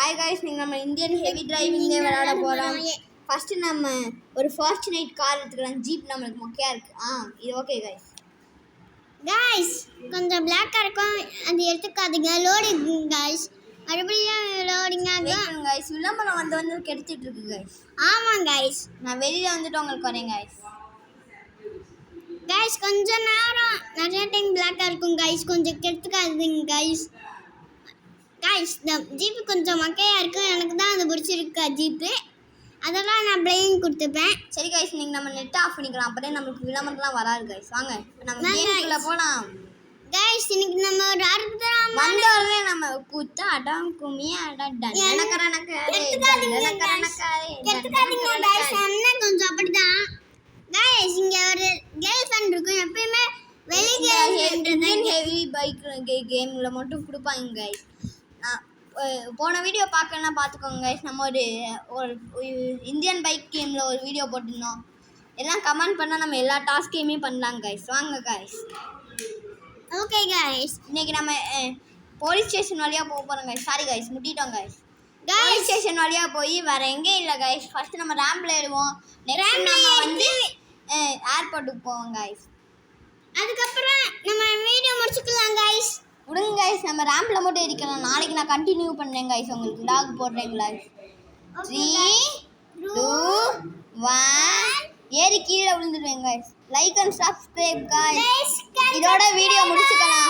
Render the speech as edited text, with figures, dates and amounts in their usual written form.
Hi guys நீங்க நம்ம Indian heavy driving விளையாட போறோம். ஃபர்ஸ்ட் நம்ம ஒரு ஃபார்ச்சுனேட் கார் எடுத்துக்கலாம். ஜீப் நமக்கு மொக்கையா இருக்கு. இது ஓகே गाइस கொஞ்சம் பிளாக்கா இருக்கும், அது எடுத்துக்காதீங்க. லோடிங் गाइस, மறுபடியும் லோடிங் ஆகும் गाइस. விளம்பரம் வந்து கெடுத்துட்டு இருக்கு गाइस. ஆமா गाइस, நான் வெளியில வந்துட்டு உங்களுக்கு வரேன் गाइस கொஞ்ச நேரம் நிறைய டைம் பிளாக்கா இருக்கும் गाइस, கொஞ்சம் கெடுத்துக்காதீங்க गाइस. இந்த ஜீப்பு கொஞ்சம் மொக்கையா இருக்கு, எனக்கு தான் அது பிடிச்சிருக்கு ஜீப்பு, அதெல்லாம் நான் பிளேயிங் கொடுத்துப்பேன். சரி गाइस, நீங்க நம்ம நெட் ஆஃப் பண்ணிக்கலாம், அப்பதான் நமக்கு விளம்பரம்லாம் வராது गाइस. வாங்க நம்ம கேம்க்குள்ள போலாம் गाइस. இன்னைக்கு நம்ம ஒரு அற்புதமான வந்தோடனே நம்ம குத்தாட்டம் கும்மியாட்டம் கெடுத்துக்காதீங்க गाइस, அண்ணன் கொஞ்சம் அப்படிதான் गाइस. இங்க ஒரு கேர்ள் ஃப்ரெண்ட் இருக்கும், எப்பயுமே இந்தியன் ஹெவி பைக் கேம்ல மட்டும் கொடுப்பாங்க गाइस. போன வீடியோ பார்க்கலன்னா பார்த்துக்கோங்க गाइस. நம்ம ஒரு இந்தியன் பைக் கேமில் ஒரு வீடியோ போட்டிருந்தோம். எல்லாம் கமெண்ட் பண்ணால் நம்ம எல்லா டாஸ்கையுமே பண்ணலாம் गाइस. வாங்க गाइस. ஓகே गाइस, இன்னைக்கு நம்ம போலீஸ் ஸ்டேஷன் வழியாக போக போகிறோம் गाइस. சாரி गाइस, முட்டிட்டோம் गाइस. போலீஸ் ஸ்டேஷன் வழியாக போய் வேறு எங்கேயும் இல்லை गाइस. ஃபஸ்ட்டு நம்ம ரேம்பில் ஏறுவோம், நெக்ஸ்ட் நம்ம வந்து ஏர்போர்ட்டுக்கு போவோம் गाइस. அதுக்கப்புறம் நம்ம வீடியோ முடிச்சுக்கலாம் गाइस. விடுங்க गाइस, நம்ம ரேம்பில் மட்டும் ஏறிக்கலாம். நாளைக்கு நான் கண்டினியூ பண்ணுறேன் गाइस, உங்களுக்கு லாக் போடுறேன் गाइस. 3 2 1 ஏறி கீழே விழுந்துடுவேன் guys. Like and subscribe guys. இதோட வீடியோ முடிச்சுக்கலாம்.